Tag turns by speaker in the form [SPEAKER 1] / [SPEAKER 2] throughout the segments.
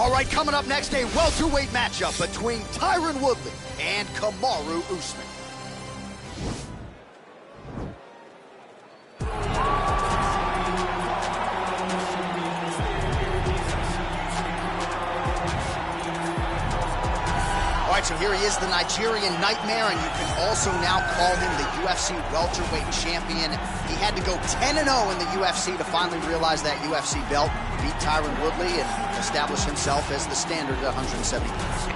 [SPEAKER 1] All right, coming up next, a welterweight matchup between Tyron Woodley and Kamaru Usman. All right, so here he is, the Nigerian Nightmare, and you can also now call him the UFC welterweight champion. He had to go 10-0 in the UFC to finally realize that UFC belt, beat Tyron Woodley, and establish himself as the standard at 170 pounds.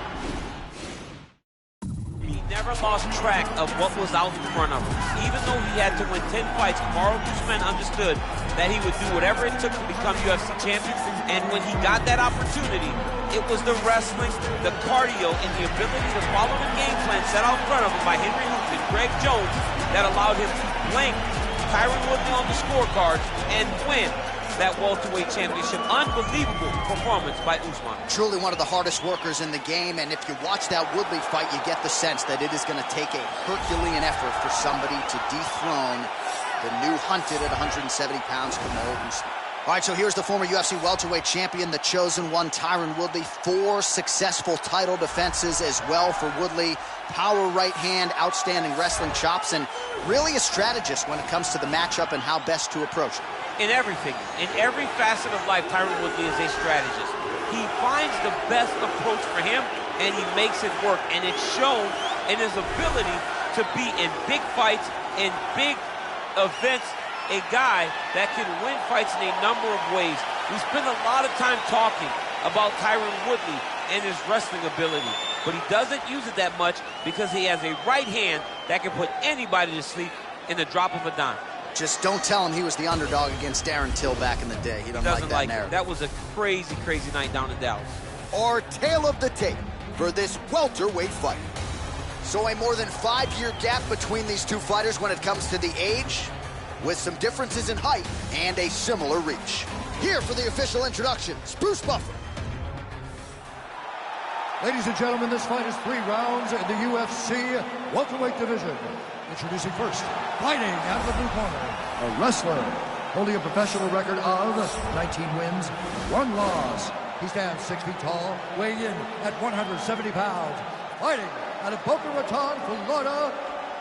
[SPEAKER 2] He never lost track of what was out in front of him. Even though he had to win 10 fights, Kamaru Usman understood that he would do whatever it took to become UFC champion, and when he got that opportunity, it was the wrestling, the cardio, and the ability to follow the game plan set out in front of him by Henry Hoops and Greg Jones that allowed him to blank Tyron Woodley on the scorecard and win that welterweight championship. Unbelievable performance by Usman.
[SPEAKER 1] Truly one of the hardest workers in the game, and if you watch that Woodley fight, you get the sense that it is going to take a Herculean effort for somebody to dethrone the new hunted at 170 pounds, Kamaru Usman. All right, so here's the former UFC welterweight champion, the chosen one, Tyron Woodley. 4 successful title defenses as well for Woodley. Power right hand, outstanding wrestling chops, and really a strategist when it comes to the matchup and how best to approach it.
[SPEAKER 2] In everything, in every facet of life, Tyron Woodley is a strategist. He finds the best approach for him, and he makes it work. And it's shown in his ability to be in big fights, in big events, a guy that can win fights in a number of ways. We spend a lot of time talking about Tyron Woodley and his wrestling ability, but he doesn't use it that much because he has a right hand that can put anybody to sleep in the drop of a dime.
[SPEAKER 1] Just don't tell him he was the underdog against Darren Till back in the day. He doesn't like that narrative.
[SPEAKER 2] That was a crazy, crazy night down in Dallas.
[SPEAKER 1] Our tale of the tape for this welterweight fight. So a more than 5-year gap between these two fighters when it comes to the age, with some differences in height and a similar reach. Here for the official introduction, Bruce Buffer.
[SPEAKER 3] Ladies and gentlemen, this fight is 3 rounds in the UFC welterweight division. Introducing first, fighting out of the blue corner, a wrestler holding a professional record of 19 wins, 1 loss. He stands 6 feet tall, weighing in at 170 pounds. Fighting out of Boca Raton, Florida,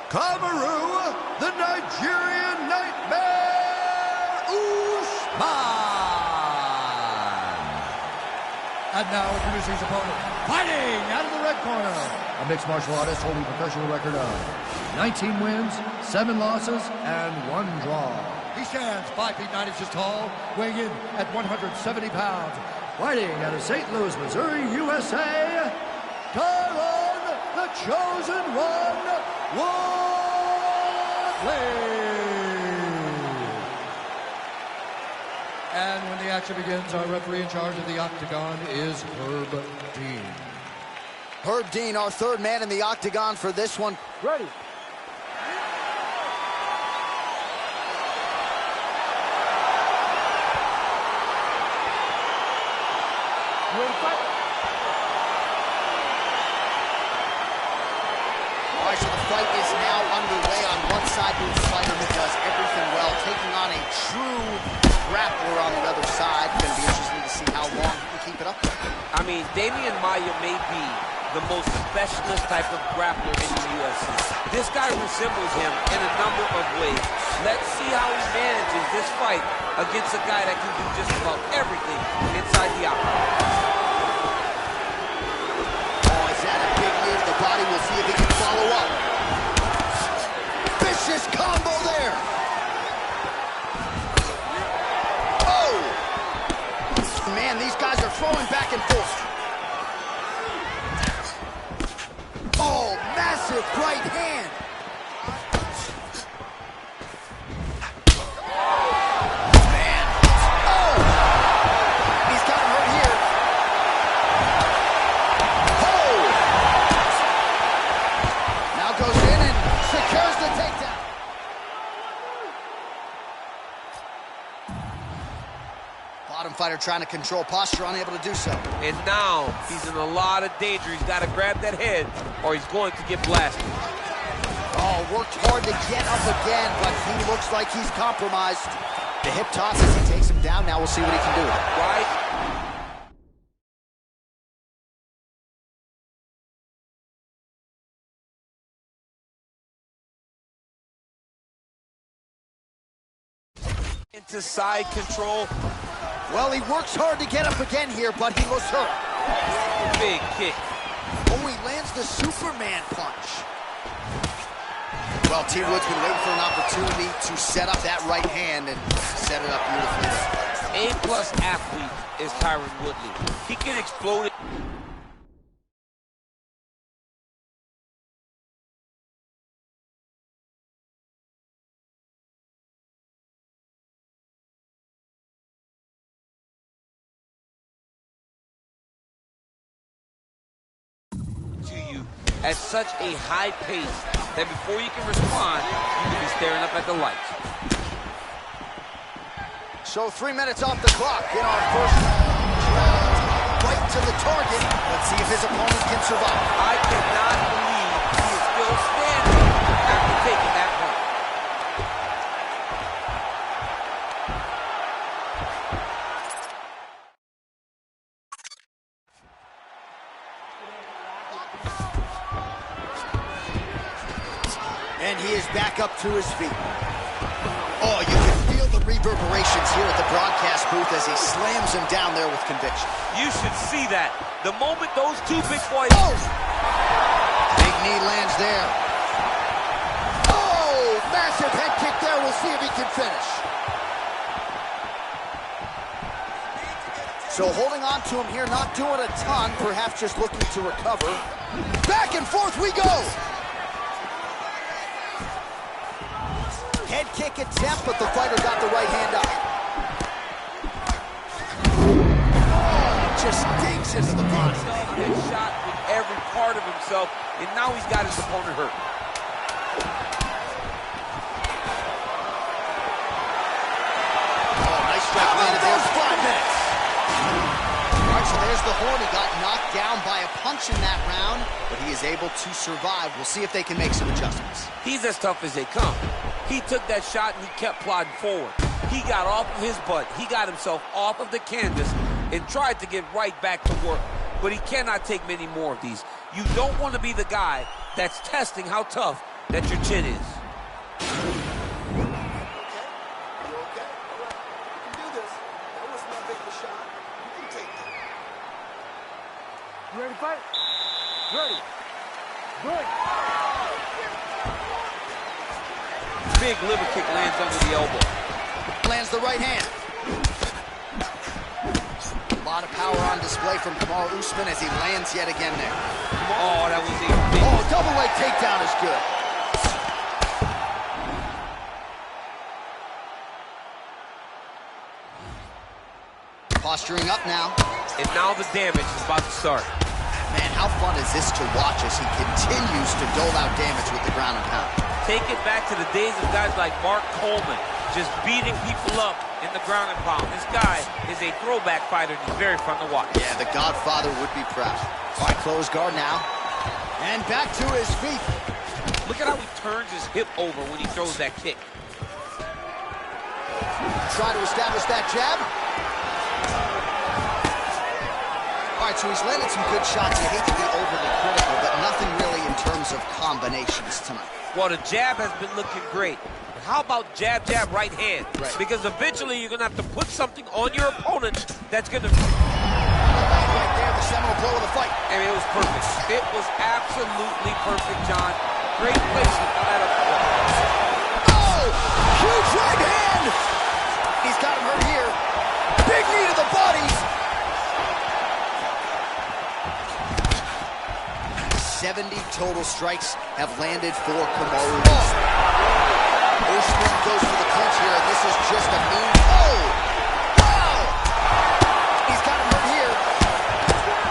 [SPEAKER 3] Kamaru, the Nigerian Nightmare, Usman. And now introducing his opponent, fighting out of the red corner, a mixed martial artist holding a professional record of 19 wins, 7 losses, and 1 draw. He stands 5 feet 9 inches tall, weighing in at 170 pounds. Fighting out of St. Louis, Missouri, USA, Tyron, the chosen one, Woodley. And when the action begins, our referee in charge of the octagon is Herb Dean.
[SPEAKER 1] Herb Dean, our 3rd man in the octagon for this one.
[SPEAKER 3] Ready.
[SPEAKER 1] All right, so the fight is now underway. On one side, there's a fighter who does everything well, taking on a true grappler on the other side. Going to be interesting to see how long he can keep it up.
[SPEAKER 2] I mean, Damian Maia may be the most specialist type of grappler in the UFC. This guy resembles him in a number of ways. Let's see how he manages this fight against a guy that can do just about everything inside the octagon.
[SPEAKER 1] The body, will see if he can follow up. Vicious combo there. Oh! Man, these guys are throwing back and forth. Oh, massive right hand. Man. Oh! He's got him hurt here. Goes in and secures the takedown. Bottom fighter trying to control posture, unable to do so.
[SPEAKER 2] And now he's in a lot of danger. He's got to grab that head or he's going to get blasted.
[SPEAKER 1] Oh, worked hard to get up again, but he looks like he's compromised. The hip toss as he takes him down. Now we'll see what he can do with it.
[SPEAKER 2] Right Into side control.
[SPEAKER 1] Well, he works hard to get up again here, but he looks hurt.
[SPEAKER 2] Big kick.
[SPEAKER 1] Oh, he lands the Superman punch. Well, T. Wood's been waiting for an opportunity to set up that right hand and set it up beautifully.
[SPEAKER 2] A-plus athlete is Tyron Woodley. He can explode it. To you at such a high pace that before you can respond, you can be staring up at the lights.
[SPEAKER 1] So 3 minutes off the clock in our first round. Right to the target. Let's see if his opponent can survive.
[SPEAKER 2] I cannot believe he is still standing after taking that point.
[SPEAKER 1] And he is back up to his feet. Oh, you can feel the reverberations here at the broadcast booth as he slams him down there with conviction.
[SPEAKER 2] You should see that. The moment those two big boys...
[SPEAKER 1] Oh! Big knee lands there. Oh! Massive head kick there. We'll see if he can finish. So holding on to him here, not doing a ton, perhaps just looking to recover. Back and forth we go! Head kick attempt, but the fighter got the right hand up. Oh, just digs into the body.
[SPEAKER 2] He shot with every part of himself, and now he's got his opponent hurt.
[SPEAKER 1] Oh, nice strike landed there. 5 minutes. All right, so there's the horn. He got knocked down by a punch in that round, but he is able to survive. We'll see if they can make some adjustments.
[SPEAKER 2] He's as tough as they come. He took that shot and he kept plodding forward. He got off of his butt. He got himself off of the canvas and tried to get right back to work. But he cannot take many more of these. You don't want to be the guy that's testing how tough that your chin is.
[SPEAKER 4] You okay? All right. You can do this. That was not big of a shot. You can take that.
[SPEAKER 5] You ready to fight? Ready. Good.
[SPEAKER 2] Big liver kick lands under the elbow.
[SPEAKER 1] Lands the right hand. A lot of power on display from Kamaru Usman as he lands yet again there.
[SPEAKER 2] Oh, that was a big...
[SPEAKER 1] Oh, double leg takedown is good. Posturing up now.
[SPEAKER 2] And now the damage is about to start.
[SPEAKER 1] Man, how fun is this to watch as he continues to dole out damage with the ground and pound.
[SPEAKER 2] Take it back to the days of guys like Mark Coleman, just beating people up in the ground and pound. This guy is a throwback fighter. He's very fun to watch.
[SPEAKER 1] Yeah, the Godfather would be proud. All right, close guard now. And back to his feet.
[SPEAKER 2] Look at how he turns his hip over when he throws that kick.
[SPEAKER 1] Try to establish that jab. All right, so he's landed some good shots. You hate to be overly critical, but nothing really in terms of combinations tonight.
[SPEAKER 2] Well, the jab has been looking great. But how about jab, jab, right hand?
[SPEAKER 1] Right.
[SPEAKER 2] Because eventually you're going to have to put something on your opponent that's going to...
[SPEAKER 1] Right there, the seminal blow of the fight.
[SPEAKER 2] I mean, it was perfect. It was absolutely perfect, John. Great placement on that uppercut.
[SPEAKER 1] Oh, huge right hand. He's got him hurt here. Big knee to the body. 70 total strikes have landed for Kamaru Usman. Usman goes for the clinch here, and this is just a mean... Oh! Wow! He's got him hurt here.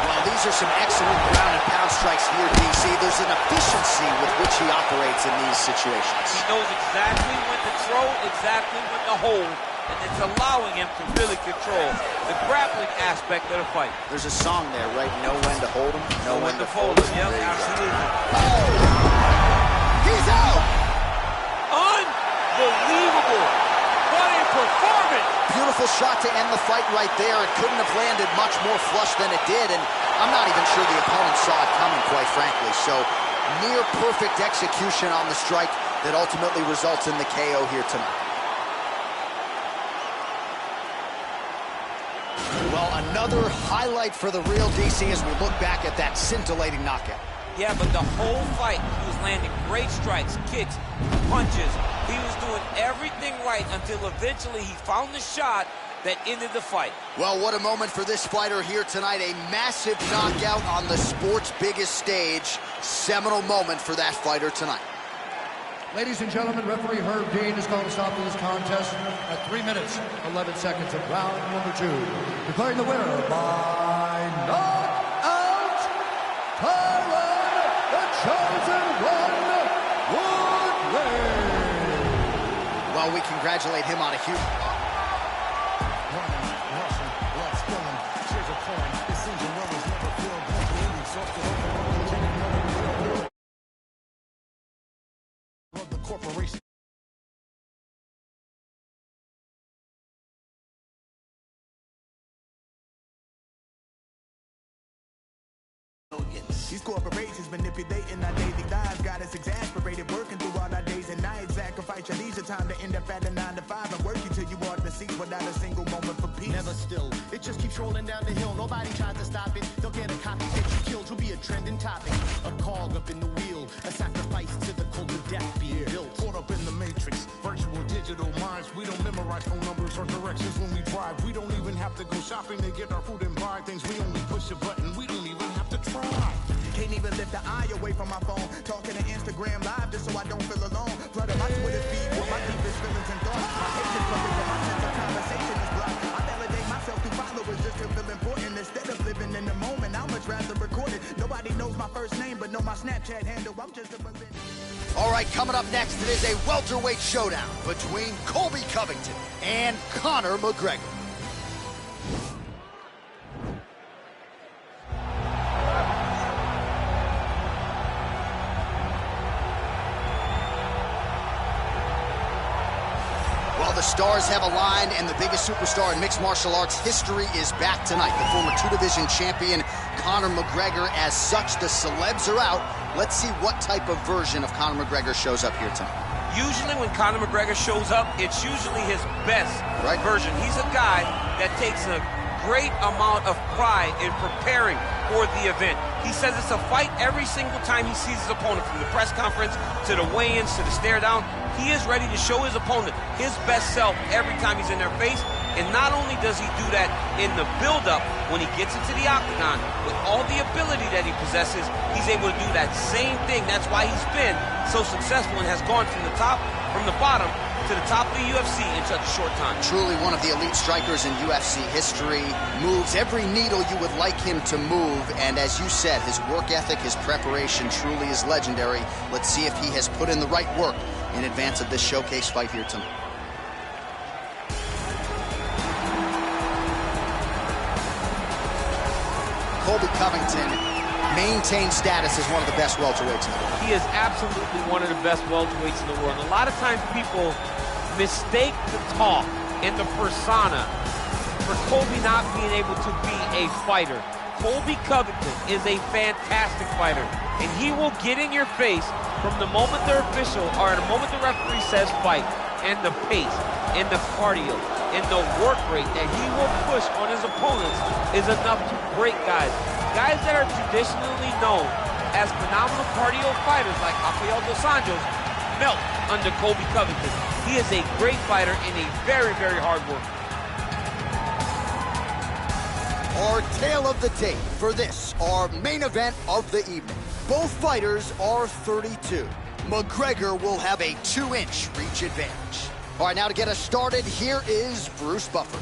[SPEAKER 1] Well, these are some excellent ground and pound strikes here, DC. There's an efficiency with which he operates in these situations.
[SPEAKER 2] He knows exactly when to throw, exactly when to hold, and it's allowing him to really control the grappling aspect of the fight.
[SPEAKER 1] There's a song there, right? Know when to hold him, know when to fold him.
[SPEAKER 2] Yep, absolutely.
[SPEAKER 1] Oh! He's out!
[SPEAKER 2] Unbelievable! What a performance!
[SPEAKER 1] Beautiful shot to end the fight right there. It couldn't have landed much more flush than it did, and I'm not even sure the opponent saw it coming, quite frankly. So, near perfect execution on the strike that ultimately results in the KO here tonight. Another highlight for the real DC as we look back at that scintillating knockout.
[SPEAKER 2] Yeah, but the whole fight, he was landing great strikes, kicks, punches. He was doing everything right until eventually he found the shot that ended the fight.
[SPEAKER 1] Well, what a moment for this fighter here tonight. A massive knockout on the sport's biggest stage. Seminal moment for that fighter tonight.
[SPEAKER 3] Ladies and gentlemen, referee Herb Dean is going to stop this contest at 3 minutes, 11 seconds of round number 2. Declaring the winner by knockout, Tyron, the Chosen One, Woodley.
[SPEAKER 1] Well, we congratulate him on a huge...
[SPEAKER 5] Corporation.
[SPEAKER 6] These corporations manipulating our daily lives got us exasperated, working through all our days and nights. Sacrifice your leisure time to end up at a 9 to 5 and work you till you are the seat without a single moment for peace.
[SPEAKER 7] Never still, it just keeps rolling down the hill. Nobody tries to stop it. They'll get a copy, get you killed. You'll be a trending topic, a cog up in the wheel, a sacrifice to the cult of death being built.
[SPEAKER 8] Caught up in the matrix, virtual digital minds. We don't memorize phone numbers or directions when we drive. We don't even have to go shopping to get our food and buy things. We only push a button. We don't even have to try.
[SPEAKER 6] Can't even lift the eye away from my phone. Talking to Instagram live just so I don't feel alone. Flooding my Twitter feed with my deepest feelings and thoughts. My hatred flooded from my sense of conversation is blocked. I validate myself through followers just to feel important. Instead of living in the moment, I'd much rather record it. Nobody knows my first name, but know my Snapchat handle. I'm just a berlin.
[SPEAKER 1] All right, coming up next, it is a welterweight showdown between Colby Covington and Conor McGregor. Well, the stars have aligned, and the biggest superstar in mixed martial arts history is back tonight. The former two-division champion, Conor McGregor. As such, the celebs are out. Let's see what type of version of Conor McGregor shows up here tonight.
[SPEAKER 2] Usually when Conor McGregor shows up, it's usually his best version. He's a guy that takes a great amount of pride in preparing for the event. He says it's a fight every single time he sees his opponent, from the press conference to the weigh-ins to the stare down. He is ready to show his opponent his best self every time he's in their face. And not only does he do that in the build-up, when he gets into the octagon, with all the ability that he possesses, he's able to do that same thing. That's why he's been so successful and has gone from the bottom to the top of the UFC in such a short time.
[SPEAKER 1] Truly one of the elite strikers in UFC history. Moves every needle you would like him to move. And as you said, his work ethic, his preparation truly is legendary. Let's see if he has put in the right work in advance of this showcase fight here tonight. Colby Covington maintains status as one of the best welterweights in the world.
[SPEAKER 2] He is absolutely one of the best welterweights in the world. A lot of times people mistake the talk and the persona for Colby not being able to be a fighter. Colby Covington is a fantastic fighter, and he will get in your face from the moment the referee says fight, and the pace, and the cardio, and the work rate that he will push on his opponents is enough to break guys. Guys that are traditionally known as phenomenal cardio fighters like Rafael dos Anjos melt under Colby Covington. He is a great fighter and a very, very hard worker.
[SPEAKER 1] Our tale of the tape for this, our main event of the evening. Both fighters are 32. McGregor will have a 2-inch reach advantage. All right, now to get us started, here is Bruce Buffer.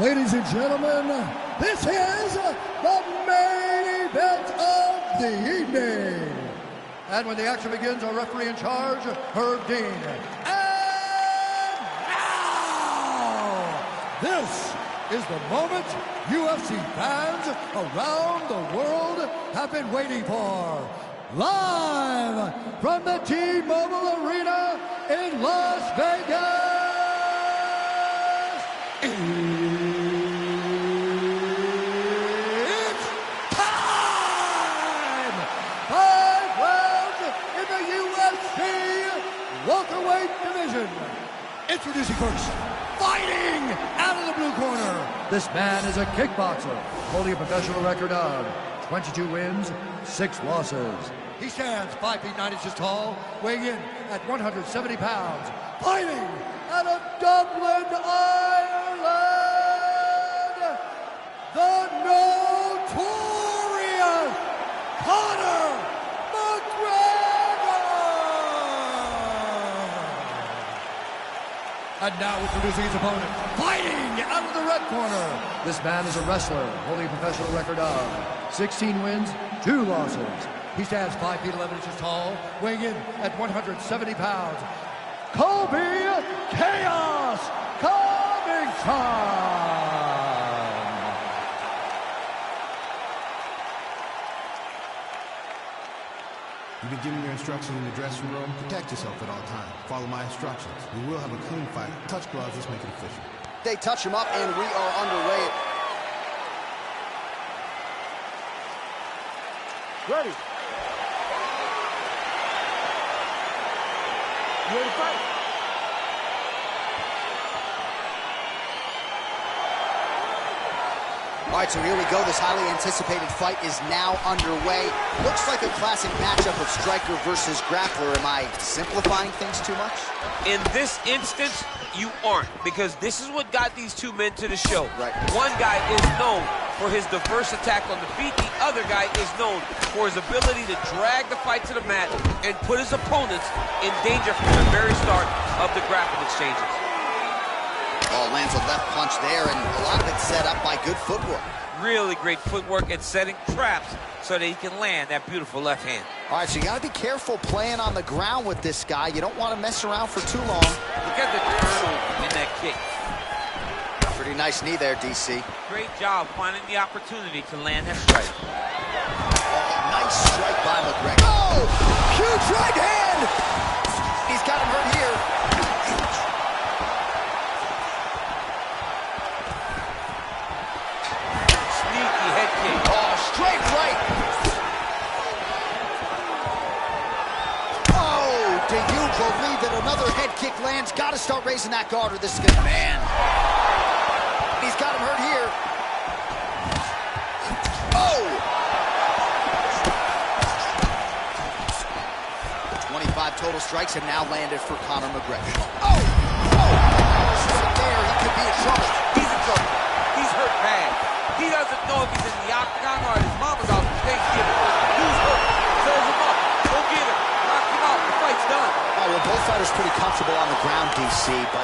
[SPEAKER 3] Ladies and gentlemen, this is the main event of the evening. And when the action begins, our referee in charge, Herb Dean. And now, this is the moment UFC fans around the world have been waiting for. Live from the T-Mobile Arena in Las Vegas. It's time! 5 rounds in the UFC welterweight division. Introducing first, fighting Fighting out of the blue corner, this man is a kickboxer, holding a professional record of 22 wins, 6 losses. He stands 5 feet 9 inches tall, weighing in at 170 pounds. Fighting out of Dublin, Ireland, the notorious Conor McGregor! And now introducing his opponent, fighting out of the red corner. This man is a wrestler, holding a professional record of 16 wins, 2 losses. He stands 5 feet 11 inches tall, weighing in at 170 pounds. Colby Chaos Covington!
[SPEAKER 9] You've been given your instructions in the dressing room. Protect yourself at all times. Follow my instructions. We will have a clean fight. Touch gloves, let's make it official.
[SPEAKER 1] They touch him up, and we are underway.
[SPEAKER 5] Ready. You ready to fight?
[SPEAKER 1] All right, so here we go. This highly anticipated fight is now underway. Looks like a classic matchup of striker versus grappler. Am I simplifying things too much?
[SPEAKER 2] In this instance, you aren't, because this is what got these two men to the show.
[SPEAKER 1] Right.
[SPEAKER 2] One guy is known for his diverse attack on the feet. The other guy is known for his ability to drag the fight to the mat and put his opponents in danger from the very start of the grappling exchanges.
[SPEAKER 1] Oh, lands a left punch there, and a lot of it set up by good footwork.
[SPEAKER 2] Really great footwork and setting traps so that he can land that beautiful left hand.
[SPEAKER 1] All right, so you got to be careful playing on the ground with this guy. You don't want to mess around for too long.
[SPEAKER 2] Look at the turnover in that kick.
[SPEAKER 1] Pretty nice knee there, DC.
[SPEAKER 2] Great job finding the opportunity to land that strike.
[SPEAKER 1] Oh, nice strike by McGregor. Oh, huge right hand! He's got him hurt here.
[SPEAKER 2] Sneaky head kick.
[SPEAKER 1] Oh, straight right. Oh, do you believe that another head kick lands? Got to start raising that guard, or this is gonna, man. He's got him hurt here. Oh! 25 total strikes have now landed for Conor McGregor. Oh! Oh! There, he could be in trouble.
[SPEAKER 2] He's in trouble. He's hurt bad. He doesn't know if he's in the octagon or at his mama's house for Thanksgiving. He's hurt. Serve him up. Go get him. Knock him out. The fight's done.
[SPEAKER 1] All right, well, both fighters pretty comfortable on the ground, DC, but...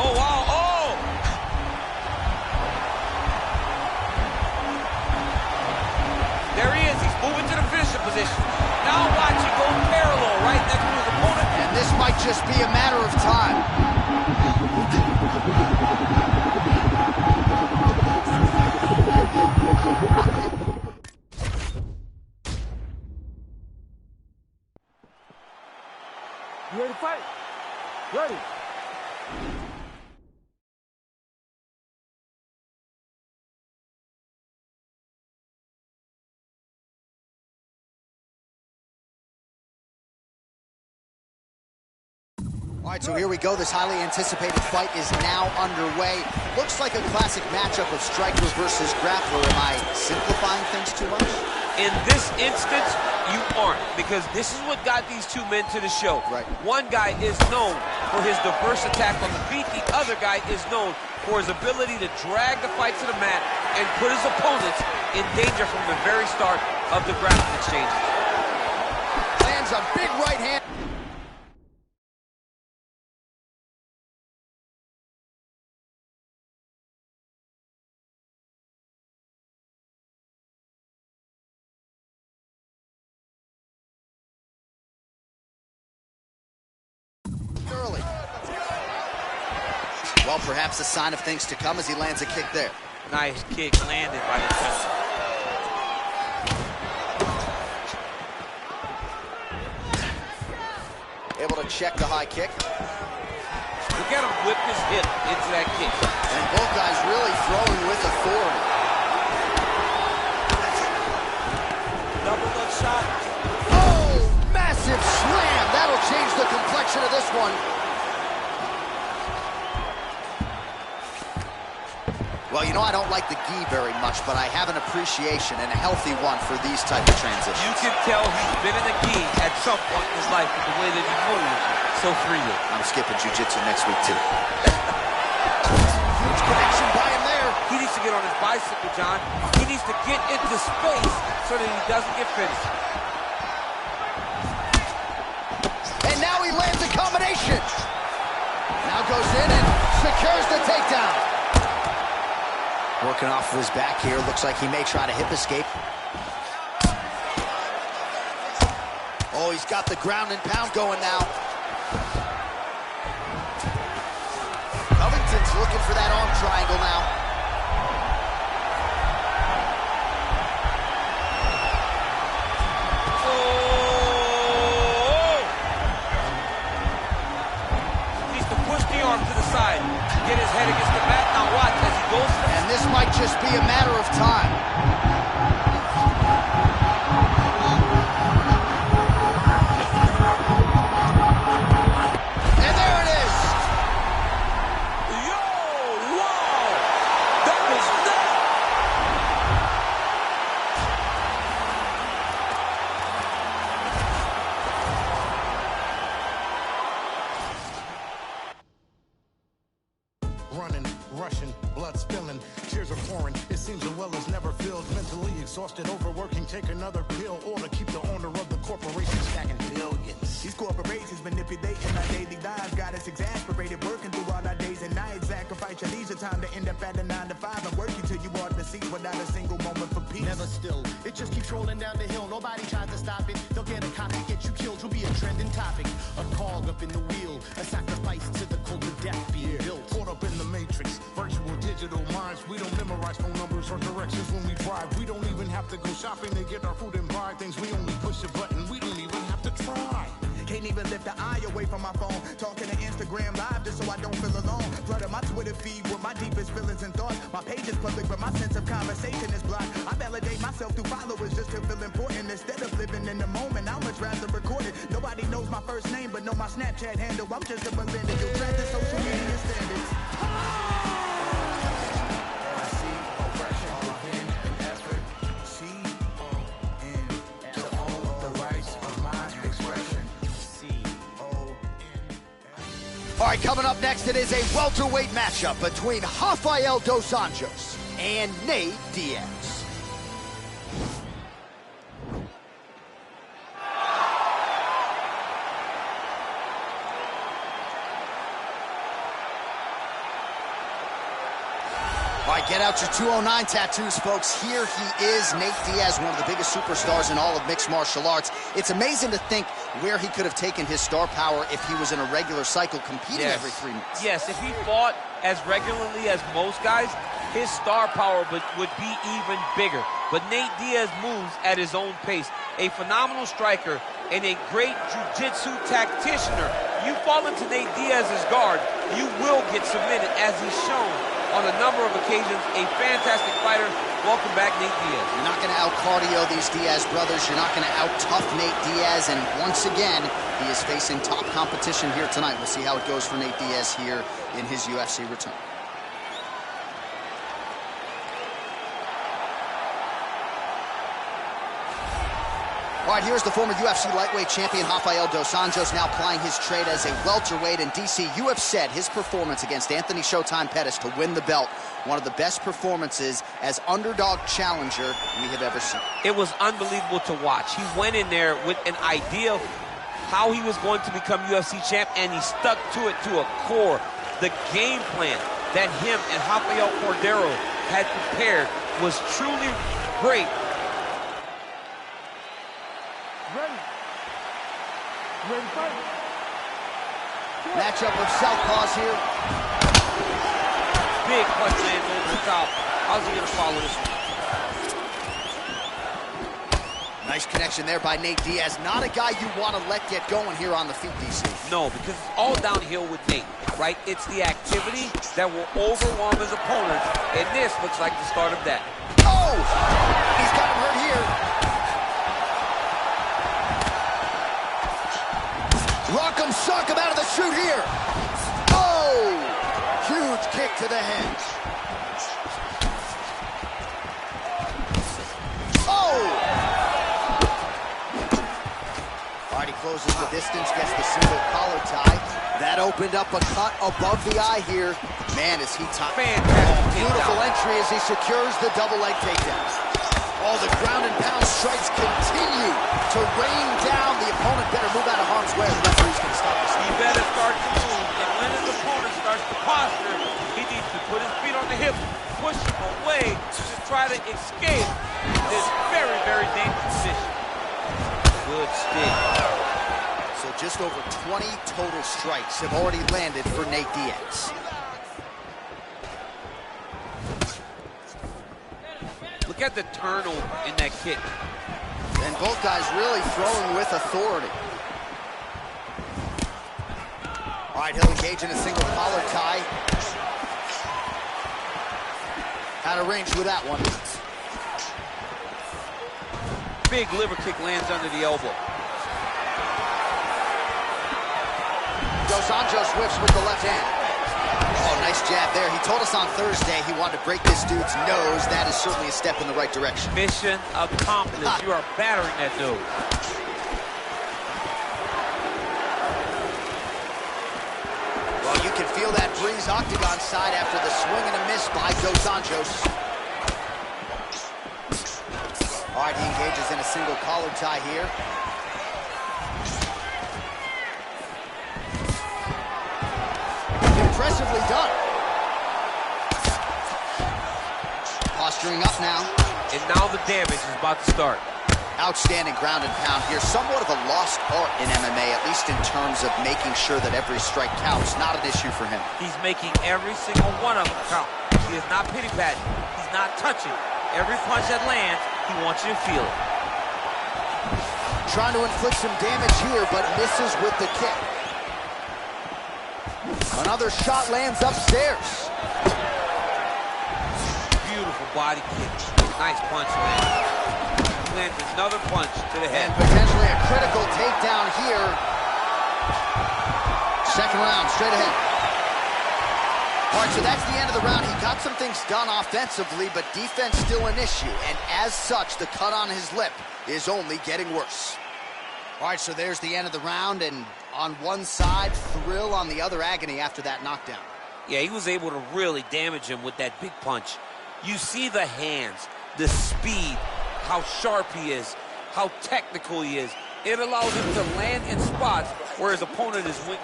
[SPEAKER 2] Oh, wow. Oh! There he is. He's moving to the finisher position. Now watch it go parallel right next to his opponent.
[SPEAKER 1] And this might just be a matter of time.
[SPEAKER 5] You ready to fight? Ready.
[SPEAKER 1] All right, so here we go. This highly anticipated fight is now underway. Looks like a classic matchup of striker versus grappler. Am I simplifying things too much?
[SPEAKER 2] In this instance, you aren't, because this is what got these two men to the show.
[SPEAKER 1] Right.
[SPEAKER 2] One guy is known for his diverse attack on the feet. The other guy is known for his ability to drag the fight to the mat and put his opponents in danger from the very start of the grappling exchanges.
[SPEAKER 1] Lands a big right hand. Early. Well, perhaps a sign of things to come as he lands a kick there.
[SPEAKER 2] Nice kick landed by the wrestler.
[SPEAKER 1] Able to check the high kick.
[SPEAKER 2] look at him whip his hip into that kick.
[SPEAKER 1] And both guys really throwing with authority.
[SPEAKER 2] Double hook shot.
[SPEAKER 1] Oh, massive slam. That'll change the complexion of this one. Well, you know, I don't like the gi very much, but I have an appreciation and a healthy one for these type of transitions.
[SPEAKER 2] You can tell he's been in a gi at some point in his life with the way that he moves so freely.
[SPEAKER 1] I'm skipping jiu-jitsu next week, too. Huge connection by him there.
[SPEAKER 2] He needs to get on his bicycle, John. He needs to get into space so that he doesn't get finished.
[SPEAKER 1] And now he lands a combination. Now goes in and secures the takedown. Working off of his back here. Looks like he may try to hip escape. Oh, he's got the ground and pound going now. Covington's looking for that arm triangle now.
[SPEAKER 2] Oh! Needs to push the arm to the side. Get his head against the mat. Now watch as he goes.
[SPEAKER 1] And this might just be a matter of time. And there it is.
[SPEAKER 2] Yo! Wow! That was that!
[SPEAKER 8] Running, rushing, blood spilling, tears are pouring. It seems the well is never filled. Mentally exhausted, overworking, take another pill, or to keep the owner of the corporation stacking billions.
[SPEAKER 6] These corporations manipulating our daily lives, got us exasperated, working through all our days and nights. Sacrifice your leisure time to end up at a 9 to 5 and working till you are deceased without a single moment for peace.
[SPEAKER 7] Never still, it just keeps rolling down the hill. Nobody tries to stop it. They'll get a copy, get you killed. You'll be a trending topic. A cog up in the wheel, a sacrifice to the cult of death being built.
[SPEAKER 8] Caught up in the matrix, virtual digital minds. We don't memorize phone numbers or directions when we drive. We don't even have to go shopping to get our food and buy things. We only push a button. We don't even have to try.
[SPEAKER 6] Can't even lift the eye away from my phone. Talking to Instagram live just so I don't feel alone. Flooding my Twitter feed with my deepest feelings and thoughts. My page is public, but my sense of conversation is blocked. I validate myself through followers just to feel important. Instead of living in the moment, I'd much rather record it. Nobody knows my first name, but know my Snapchat handle. I'm just a millennial, trapped in social media standards.
[SPEAKER 1] All right, coming up next, it is a welterweight matchup between Rafael dos Anjos and Nate Diaz. All right, get out your 209 tattoos, folks. Here he is, Nate Diaz, one of the biggest superstars in all of mixed martial arts. It's amazing to think where he could have taken his star power if he was in a regular cycle competing every 3 months.
[SPEAKER 2] Yes, if he fought as regularly as most guys, his star power would be even bigger. But Nate Diaz moves at his own pace. A phenomenal striker and a great jiu-jitsu tacticianer. You fall into Nate Diaz's guard, you will get submitted, as he's shown on a number of occasions. A fantastic fighter. Welcome back, Nate Diaz.
[SPEAKER 1] You're not going to out-cardio these Diaz brothers. You're not going to out-tough Nate Diaz. And once again, he is facing top competition here tonight. We'll see how it goes for Nate Diaz here in his UFC return. All right, here's the former UFC lightweight champion Rafael dos Anjos now plying his trade as a welterweight. And DC, you have said his performance against Anthony Showtime Pettis to win the belt, one of the best performances as underdog challenger we have ever seen.
[SPEAKER 2] It was unbelievable to watch. He went in there with an idea of how he was going to become UFC champ, and he stuck to it to a core. The game plan that him and Rafael Cordero had prepared was truly great.
[SPEAKER 5] Ready. Ready, fight.
[SPEAKER 1] Matchup of southpaws here.
[SPEAKER 2] Big punch lands over the top. How's he going to follow this one?
[SPEAKER 1] Nice connection there by Nate Diaz. Not a guy you want to let get going here on the feet, DC.
[SPEAKER 2] No, because it's all downhill with Nate, right? It's the activity that will overwhelm his opponents, and this looks like the start of that.
[SPEAKER 1] Oh! He's got him hurt here. Rock'em sock him out of the chute here. Oh! Huge kick to the head. Closes the distance, gets the single collar tie. That opened up a cut above the eye here. Man, is he top.
[SPEAKER 2] Fantastic.
[SPEAKER 1] Beautiful entry as he secures the double leg takedown. All the ground and pound strikes continue to rain down. The opponent better move out of harm's way. The referee's going to stop this.
[SPEAKER 2] He better start to move, and when his opponent starts to posture, he needs to put his feet on the hip, push him away to try to escape this very, very dangerous position. Good stick.
[SPEAKER 1] So just over 20 total strikes have already landed for Nate Diaz.
[SPEAKER 2] Look at the turnover in that kick.
[SPEAKER 1] And both guys really throwing with authority. All right, he'll engage in a single collar tie. Out of range with that one.
[SPEAKER 2] Big liver kick lands under the elbow.
[SPEAKER 1] Dos Anjos whips with the left hand. Oh, nice jab there. He told us on Thursday he wanted to break this dude's nose. That is certainly a step in the right direction.
[SPEAKER 2] Mission accomplished. You are battering that dude.
[SPEAKER 1] Well, you can feel that breeze octagon side after the swing and a miss by Dos Anjos. All right, he engages in a single collar tie here. Impressively done. Posturing up now.
[SPEAKER 2] And now the damage is about to start.
[SPEAKER 1] Outstanding ground and pound here. Somewhat of a lost art in MMA, at least in terms of making sure that every strike counts. Not an issue for him.
[SPEAKER 2] He's making every single one of them count. He is not pity-patting. He's not touching. Every punch that lands, he wants you to feel it.
[SPEAKER 1] Trying to inflict some damage here, but misses with the kick. Another shot lands upstairs.
[SPEAKER 2] Beautiful body kick. Nice punch land. Lands another punch to the head.
[SPEAKER 1] And potentially a critical takedown here. Second round, straight ahead. All right, so that's the end of the round. He got some things done offensively, but defense still an issue. And as such, the cut on his lip is only getting worse. All right, so there's the end of the round, and on one side, thrill, on the other, agony after that knockdown.
[SPEAKER 2] Yeah, he was able to really damage him with that big punch. You see the hands, the speed, how sharp he is, how technical he is. It allows him to land in spots where his opponent is weak.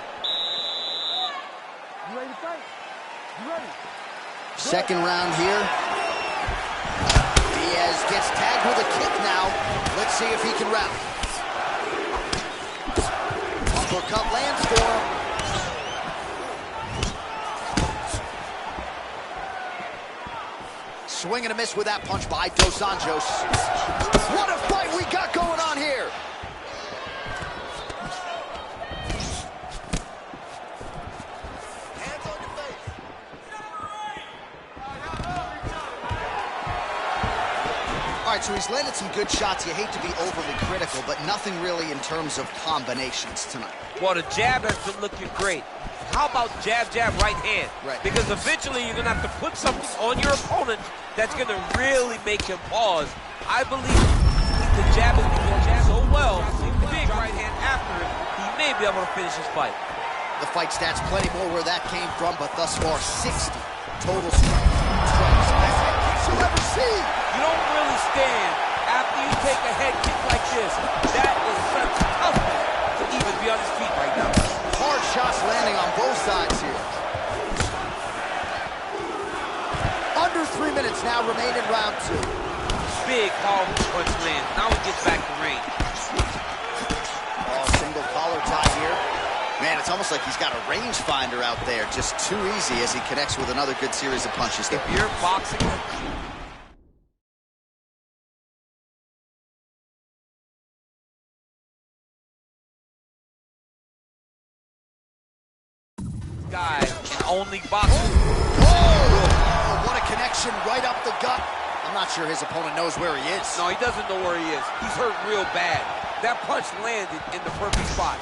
[SPEAKER 5] You ready to fight? You ready?
[SPEAKER 1] Second round here. Diaz gets tagged with a kick now. Let's see if he can rally. Uppercut lands for him. Swing and a miss with that punch by Dos Anjos. What a fight we got going on here.
[SPEAKER 4] Hands on your face.
[SPEAKER 1] All right, so he's landed some good shots. You hate to be overly critical, but nothing really in terms of combinations tonight.
[SPEAKER 2] Well, the jab has been looking great. How about jab, jab, right hand?
[SPEAKER 1] Right.
[SPEAKER 2] Because eventually you're going to have to put something on your opponent that's going to really make him pause. I believe the jab is being jabbed so well, big right hand after it, he may be able to finish his fight.
[SPEAKER 1] The fight stats, plenty more where that came from, but thus far, 60 total strikes. Best head kicks you'll ever see.
[SPEAKER 2] You don't really stand after you take a head kick like this. That is such toughness to even be on his feet right now.
[SPEAKER 1] Hard shots landing on both sides here. Under 3 minutes now remain in round two.
[SPEAKER 2] Big, powerful punch lands. Now he gets back to range.
[SPEAKER 1] Oh, single collar tie here. Man, it's almost like he's got a rangefinder out there. Just too easy as he connects with another good series of punches there.
[SPEAKER 2] If you're boxing guy in only boxing.
[SPEAKER 1] Oh, what a connection right up the gut. I'm not sure his opponent knows where he is.
[SPEAKER 2] No, he doesn't know where he is. He's hurt real bad. That punch landed in the perfect spot.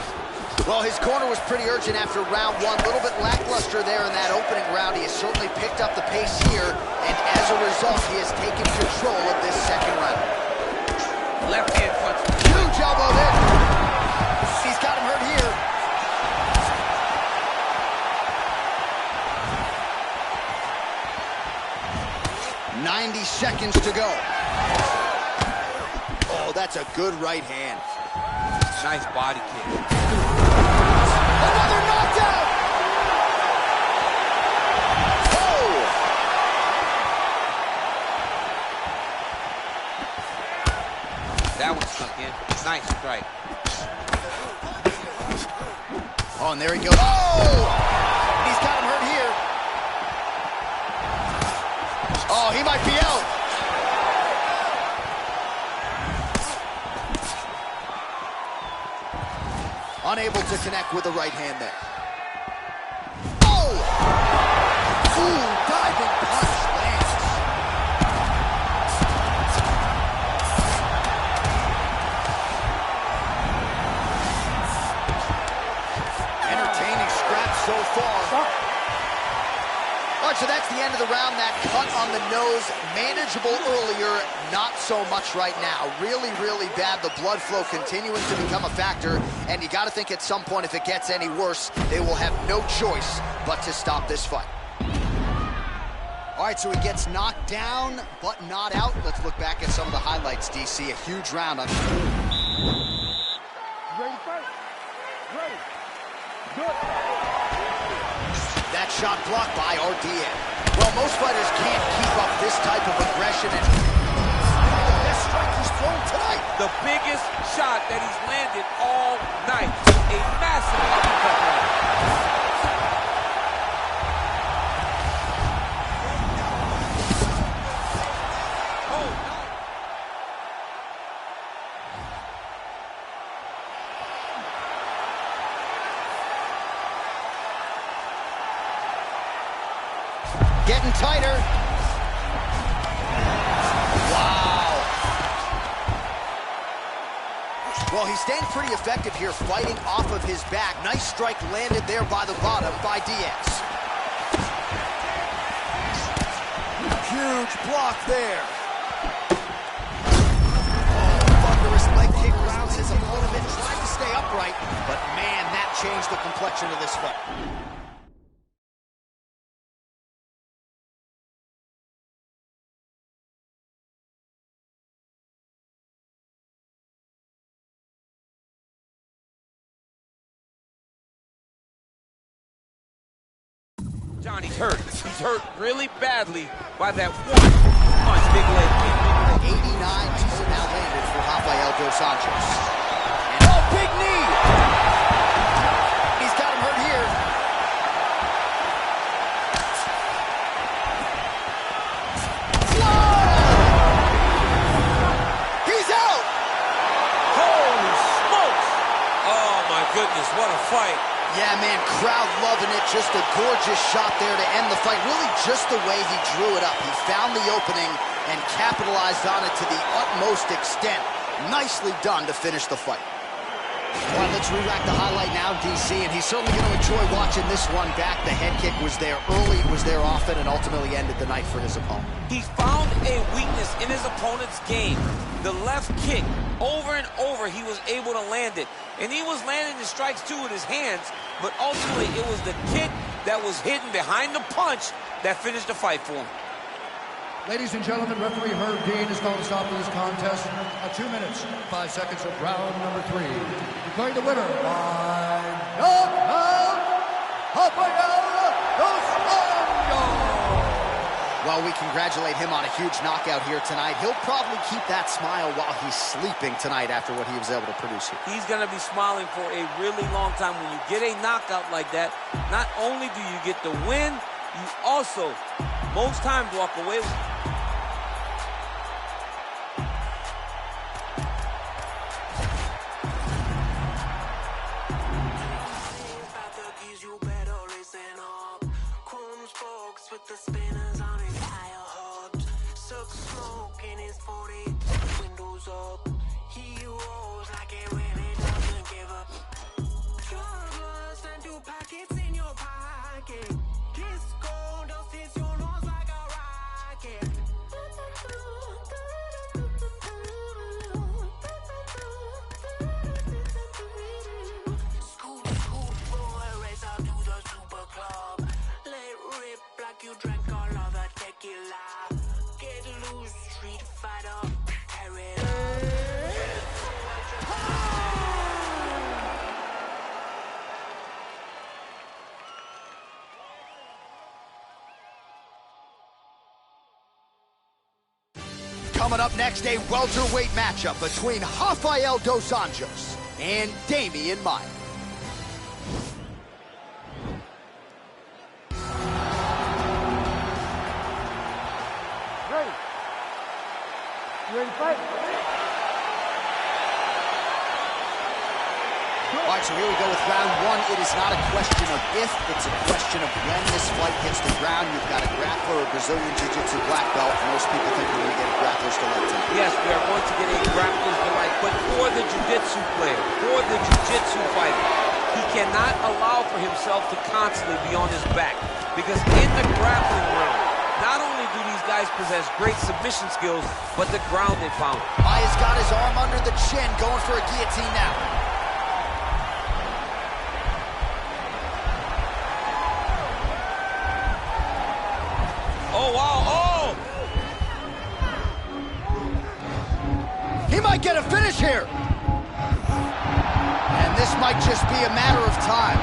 [SPEAKER 1] Well, his corner was pretty urgent after round one. A little bit lackluster there in that opening round. He has certainly picked up the pace here, and as a result, he has taken control of this second round.
[SPEAKER 2] Left hand punch.
[SPEAKER 1] Huge elbow there. He's got him hurt here. "90 seconds to go." Oh, that's a good right hand.
[SPEAKER 2] Nice body kick.
[SPEAKER 1] Another knockdown! Oh!
[SPEAKER 2] That one snuck in. Nice strike.
[SPEAKER 1] Oh, and there he goes. Oh! He's got him hurt here. Oh, he might be out. Unable to connect with the right hand there. Oh! Ooh, diving punch lands. Entertaining scrap so far. All right, so that's the end of the round. That cut on the nose, manageable earlier, not so much right now. Really, really bad. The blood flow continuing to become a factor, and you got to think at some point if it gets any worse, they will have no choice but to stop this fight. All right, so he gets knocked down, but not out. Let's look back at some of the highlights, DC. A huge round.
[SPEAKER 5] You ready to fight? Ready. Good.
[SPEAKER 1] That shot blocked by RDN. Well, most fighters can't keep up this type of aggression, and the best strike he's thrown tonight.
[SPEAKER 2] The biggest shot that he's landed all night. A massive uppercut.
[SPEAKER 1] Getting tighter. Wow. Well, he's staying pretty effective here, fighting off of his back. Nice strike landed there by the bottom by Diaz. Huge block there. Oh, thunderous leg kick rounds his opponent, tried to stay upright, but man, that changed the complexion of this fight.
[SPEAKER 2] Johnny's hurt. He's hurt really badly by that one punch. Big leg kick.
[SPEAKER 1] 89 decent now landed for Rafael dos Anjos. And oh, big knee! He's got him hurt here. Whoa! He's out!
[SPEAKER 2] Holy smokes! Oh my goodness, what a fight.
[SPEAKER 1] Yeah, man, crowd loving it. Just a gorgeous shot there to end the fight. Really just the way he drew it up. He found the opening and capitalized on it to the utmost extent. Nicely done to finish the fight. All right, let's re-rack the highlight now, DC, and he's certainly going to enjoy watching this one back. The head kick was there early, was there often, and ultimately ended the night for his opponent.
[SPEAKER 2] He found a weakness in his opponent's game. The left kick, over and over, he was able to land it. And he was landing the strikes, too, with his hands, but ultimately it was the kick that was hidden behind the punch that finished the fight for him.
[SPEAKER 3] Ladies and gentlemen, referee Herb Dean has called a stop to this contest at 2 minutes, 5 seconds of round number 3. Declaring the winner by knockout, Rafael dos Anjos.
[SPEAKER 1] Well, we congratulate him on a huge knockout here tonight. He'll probably keep that smile while he's sleeping tonight after what he was able to produce here.
[SPEAKER 2] He's going to be smiling for a really long time. When you get a knockout like that, not only do you get the win, you also, most times, walk away with it.
[SPEAKER 10] You better listen up. put the spinners on his tire hubs. Suck smoke in his 40, windows up. He rolls like it really doesn't give up. Troublers and do pockets in your pocket. Kiss gold dust hits your nose like a rocket. Scoot, scoot, boy, race out to the super club. Let rip like you drank all of the tequila. Get loose, street fighter, tear it up.
[SPEAKER 1] Coming up next, a welterweight matchup between Rafael dos Anjos and Damian Maia.
[SPEAKER 5] Ready. You ready to fight?
[SPEAKER 1] All right, so here we go with round one. It is not a question of if, it's a question of when this fight hits the ground. You've got a grappler, a Brazilian Jiu-Jitsu black belt. Most people think we're going to get a grappler's delight tonight.
[SPEAKER 2] Yes, we are going to get a grappler's delight, but for the Jiu-Jitsu player, for the Jiu-Jitsu fighter, he cannot allow for himself to constantly be on his back, because in the grappling round, not only do these guys possess great submission skills, but the ground they found.
[SPEAKER 1] Maia's got his arm under the chin, going for a guillotine now.
[SPEAKER 2] Oh, wow, oh!
[SPEAKER 1] He might get a finish here. And this might just be a matter of time.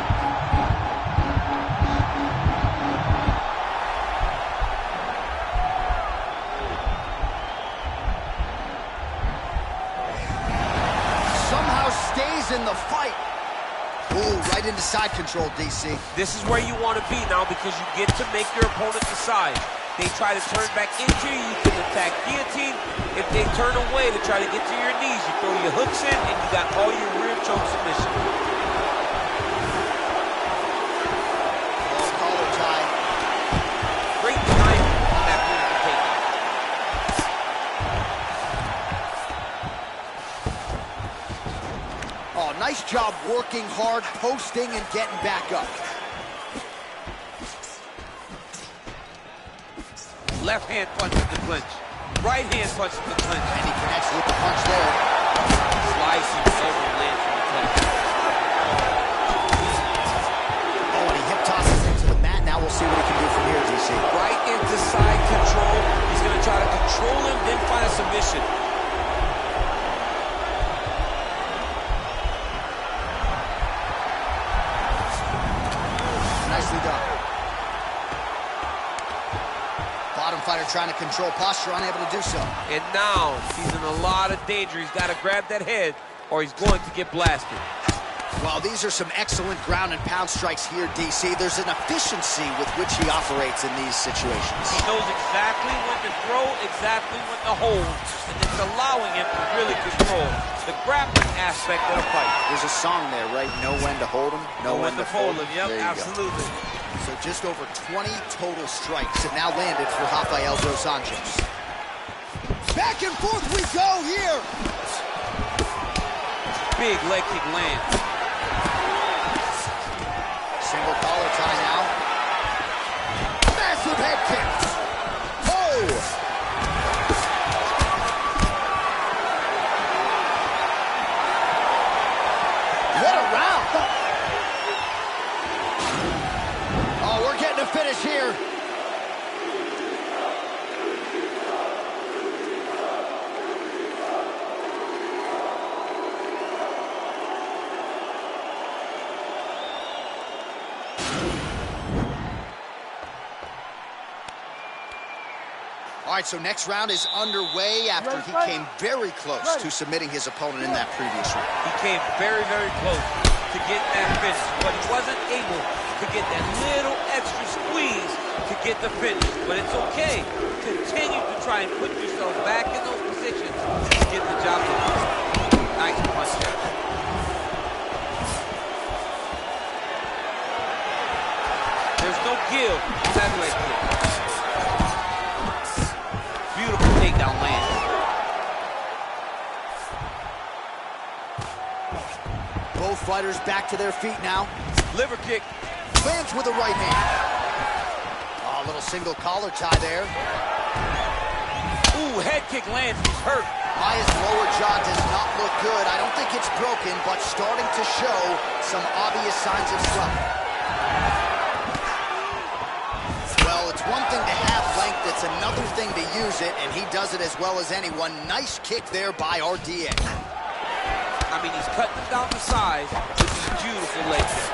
[SPEAKER 1] Somehow stays in the fight. Ooh, right into side control, DC.
[SPEAKER 2] This is where you want to be now, because you get to make your opponent decide. They try to turn back into you, you can attack guillotine. If they turn away to try to get to your knees, you throw your hooks in, and you got all your rear choke submission.
[SPEAKER 1] Oh, collar tie.
[SPEAKER 2] Great timing on that beautiful takedown.
[SPEAKER 1] Oh, nice job working hard, posting, and getting back up.
[SPEAKER 2] Left hand punches the clinch. Right hand punches the clinch.
[SPEAKER 1] And he connects with the punch there.
[SPEAKER 2] Slicing over lands from the clinch.
[SPEAKER 1] Oh, and he hip tosses into the mat. Now we'll see what he can do from here, DC.
[SPEAKER 2] Right into side control. He's going to try to control him, then find a submission.
[SPEAKER 1] Nicely done. Bottom fighter trying to control posture, unable to do so.
[SPEAKER 2] And now he's in a lot of danger. He's got to grab that head, or he's going to get blasted.
[SPEAKER 1] Well, these are some excellent ground and pound strikes here, DC. There's an efficiency with which he operates in these situations.
[SPEAKER 2] He knows exactly when to throw, exactly when to hold, and it's allowing him to really control the grappling aspect of the fight.
[SPEAKER 1] There's a song there, right? Know when to hold him, know when to fold him.
[SPEAKER 2] Yep,
[SPEAKER 1] There you
[SPEAKER 2] absolutely.
[SPEAKER 1] go. So just over 20 total strikes have now landed for Rafael dos Anjos. Back and forth we go here.
[SPEAKER 2] Big leg kick lands.
[SPEAKER 1] Single collar tie now. Massive head kicks. Oh! What a round! Oh, we're getting a finish here. All right, so next round is underway after he came very close to submitting his opponent in that previous round.
[SPEAKER 2] He came very, very close to getting that finish, but he wasn't able to get that little extra squeeze to get the finish. But it's okay. Continue to try and put yourself back in those positions to get the job done. Nice punch there. There's no give. That's leg kick. Beautiful takedown land.
[SPEAKER 1] Both fighters back to their feet now.
[SPEAKER 2] Liver kick.
[SPEAKER 1] Lands with a right hand. Oh, a little single collar tie there.
[SPEAKER 2] Ooh, head kick lands. He's hurt.
[SPEAKER 1] Maya's lower jaw does not look good. I don't think it's broken, but starting to show some obvious signs of swelling. Well, it's one thing to have length, it's another thing to use it, and he does it as well as anyone. Nice kick there by RDA.
[SPEAKER 2] I mean, he's cutting them down to size with these beautiful leg kicks.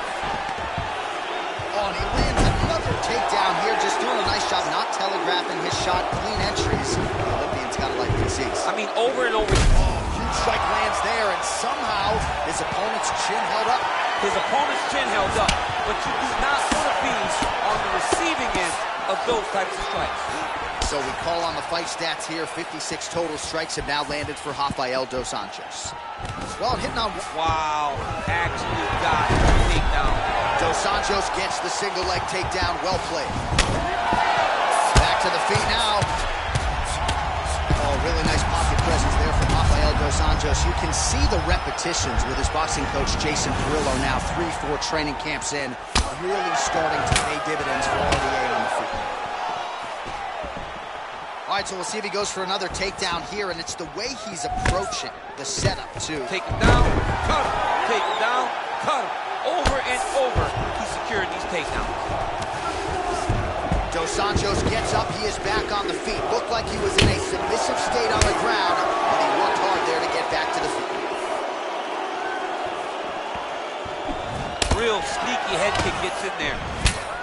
[SPEAKER 1] Oh, and he lands another takedown here, just doing a nice job not telegraphing his shot. Clean entries. The Olympian's got to like PCs.
[SPEAKER 2] I mean, over and over.
[SPEAKER 1] Oh, huge strike lands there, and somehow his opponent's chin held up.
[SPEAKER 2] His opponent's chin held up, but you do not want to be on the receiving end of those types of strikes.
[SPEAKER 1] So we call on the fight stats here. 56 total strikes have now landed for Rafael dos Anjos. Well, hitting on...
[SPEAKER 2] Wow, actually got the takedown.
[SPEAKER 1] Dos Anjos gets the single leg takedown. Well played. Back to the feet now. Oh, really nice pocket presence there from Rafael dos Anjos. You can see the repetitions with his boxing coach, Jason Perillo, now 3-4 training camps in. Really starting to pay dividends for RDA on the feet. All right, so we'll see if he goes for another takedown here, and it's the way he's approaching the setup, too.
[SPEAKER 2] Take him down, cut him. Take him down, cut him. Over and over, he's securing these takedowns.
[SPEAKER 1] Dos Anjos gets up, he is back on the feet. Looked like he was in a submissive state on the ground, but he worked hard there to get back to the feet.
[SPEAKER 2] Real sneaky head kick gets in there.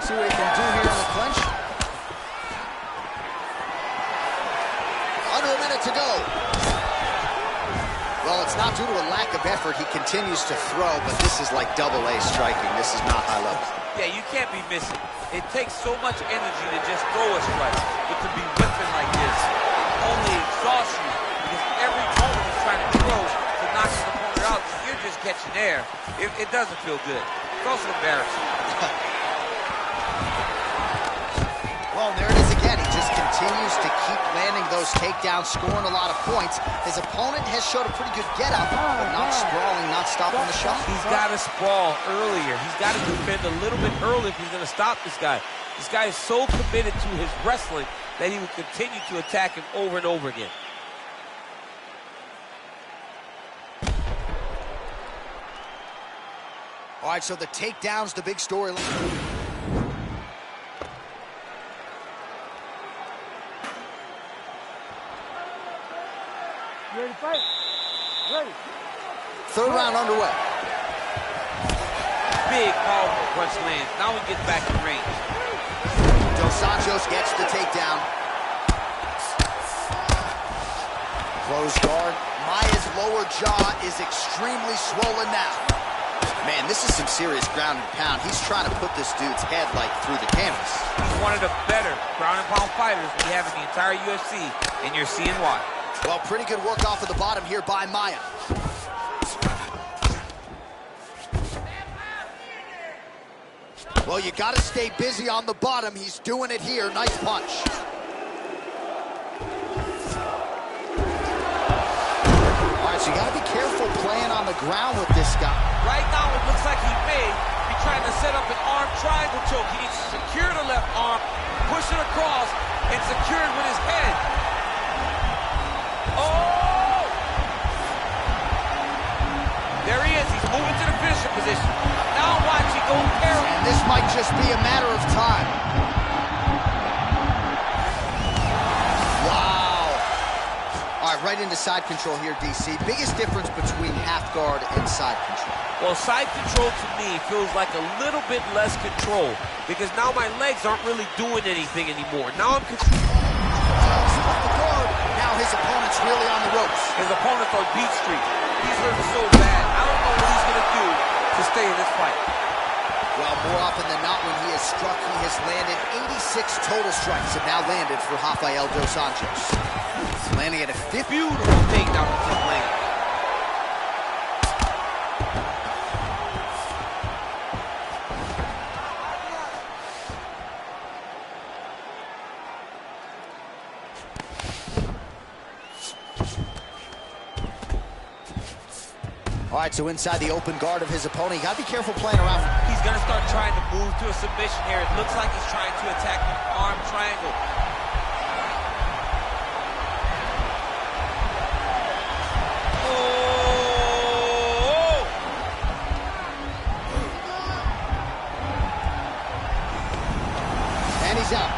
[SPEAKER 1] See what he can do here in the clinch. Under a minute to go. Well, it's not due to a lack of effort. He continues to throw, but this is like double-A striking. This is not high level.
[SPEAKER 2] Yeah, you can't be missing. It takes so much energy to just throw a strike, but to be whipping like this only exhausts you because every moment is trying to throw to knock his opponent out. So you're just catching air. It doesn't feel good. It's also embarrassing.
[SPEAKER 1] Well, there it is again. He just continues to keep landing those takedowns, scoring a lot of points. His opponent has showed a pretty good get-up, but not sprawling, not stopping the shot.
[SPEAKER 2] He's got to sprawl earlier. He's got to defend a little bit early if he's going to stop this guy. This guy is so committed to his wrestling that he will continue to attack him over and over again.
[SPEAKER 1] All right, so the takedown's the big storyline.
[SPEAKER 5] Ready to fight? Ready.
[SPEAKER 1] Third round underway.
[SPEAKER 2] Big, powerful punch lands. Now he gets back in range.
[SPEAKER 1] Dos Anjos gets the takedown. Closed guard. Maya's lower jaw is extremely swollen now. Man, this is some serious ground and pound. He's trying to put this dude's head like through the canvas.
[SPEAKER 2] He's one of the better ground and pound fighters we have in the entire UFC, and you're seeing why.
[SPEAKER 1] Well, pretty good work off of the bottom here by Maya. Well, you got to stay busy on the bottom. He's doing it here. Nice punch. All right, so you got to be careful playing on the ground with this guy.
[SPEAKER 2] Right now, it looks like he may be trying to set up an arm triangle choke. He needs to secure the left arm, push it across, and secure it with his head. Oh! There he is. He's moving to the finishing position. Now watch it go parallel.
[SPEAKER 1] And this might just be a matter of time. Wow. All right, right into side control here, DC. Biggest difference between half guard and side control.
[SPEAKER 2] Well, side control to me feels like a little bit less control because now my legs aren't really doing anything anymore. Now I'm
[SPEAKER 1] off the guard. Now his opponent's really on the ropes.
[SPEAKER 2] His opponent's on beat streak. He's hurting so bad. I don't know what he's going to do to stay in this fight.
[SPEAKER 1] Well, more often than not, when he has struck, he has landed 86 total strikes have now landed for Rafael dos Anjos. Landing at a 50.
[SPEAKER 2] Beautiful takedown with his lane.
[SPEAKER 1] right, so inside the open guard of his opponent, you gotta be careful playing around.
[SPEAKER 2] He's gonna start trying to move to a submission here. It looks like he's trying to attack an arm triangle.
[SPEAKER 1] And he's out.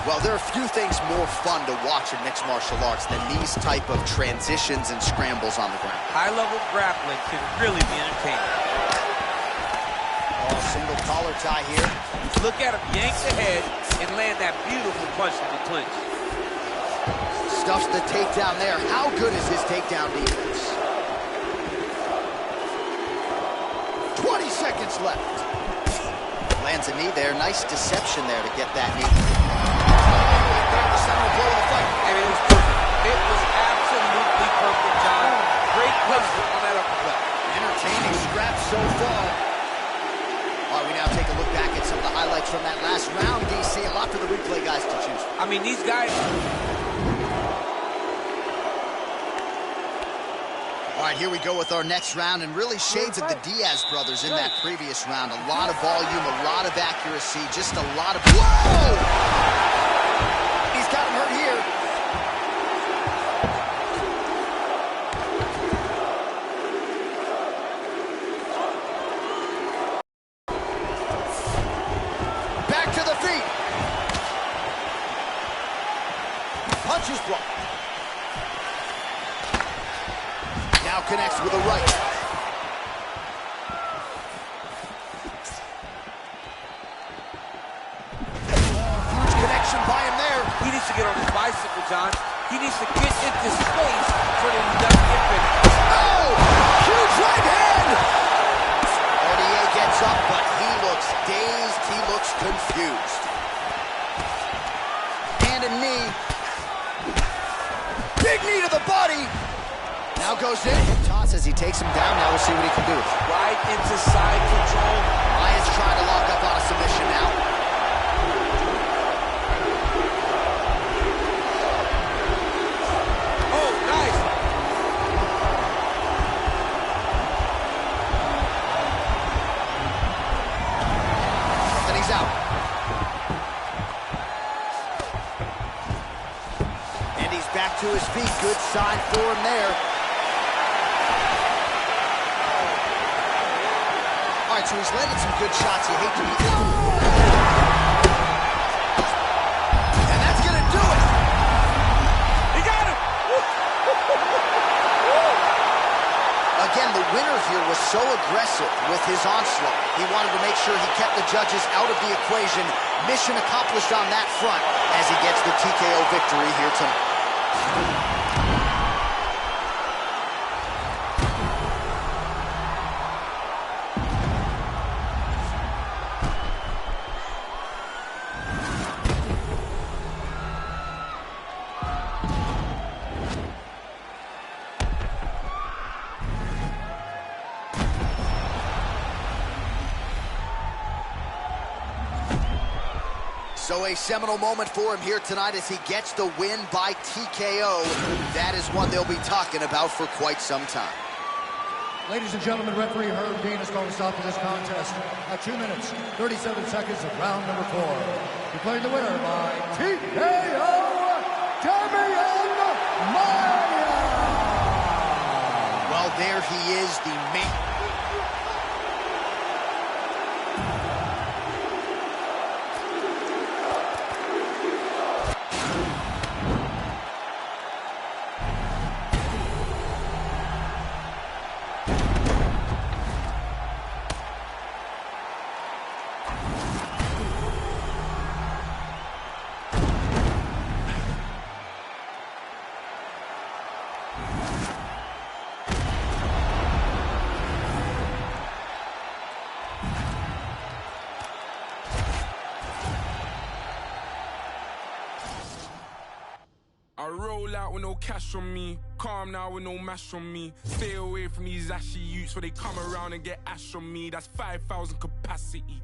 [SPEAKER 1] Well, there are few things more fun to watch in mixed martial arts than these type of transitions and scrambles on the ground.
[SPEAKER 2] High-level grappling can really be entertaining.
[SPEAKER 1] Oh, single collar tie here.
[SPEAKER 2] Look at him yank the head and land that beautiful punch to the clinch.
[SPEAKER 1] Stuffs the takedown there. How good is his takedown defense? 20 seconds left. Lands a knee there. Nice deception there to get that knee. The center blow of the fight.
[SPEAKER 2] And it was perfect. It was absolutely perfect, John. Great placement on that uppercut.
[SPEAKER 1] Entertaining scrap so far. All right, we now take a look back at some of the highlights from that last round, DC. A lot for the replay guys to choose from.
[SPEAKER 2] I mean, these guys...
[SPEAKER 1] All right, here we go with our next round, and really shades of the Diaz brothers in that previous round. A lot of volume, a lot of accuracy, just a lot of... Whoa! He's got him hurt here. Back to the feet. Punches blocked. Now connects with a right. Huge connection by him there.
[SPEAKER 2] He needs to get on his bicycle, John. He needs to get into space so that he doesn't get finished.
[SPEAKER 1] Oh! Huge right hand! RDA gets up, but he looks dazed. He looks confused. And a knee. Big knee to the body. Now goes in. Toss as he takes him down. Now we'll see what he can do.
[SPEAKER 2] Right into side control.
[SPEAKER 1] Maya's trying to lock up on a submission now.
[SPEAKER 2] Oh, nice.
[SPEAKER 1] And he's out. And he's back to his feet. Good sign for him there. All right, so he's landed some good shots. You hate to be... And that's going to do it.
[SPEAKER 2] He got him.
[SPEAKER 1] Again, the winner here was so aggressive with his onslaught. He wanted to make sure he kept the judges out of the equation. Mission accomplished on that front as he gets the TKO victory here tonight. So a seminal moment for him here tonight as he gets the win by TKO. That is one they'll be talking about for quite some time.
[SPEAKER 3] Ladies and gentlemen, referee Herb Dean is going to stop for this contest at 2 minutes, 37 seconds of round number 4. Declaring the winner by TKO, Damian Maia.
[SPEAKER 1] Well, there he is, the main...
[SPEAKER 11] I roll out with no cash on me, calm now with no mash on me. Stay away from these ashy youths where they come around and get ash on me. That's 5,000 capacity.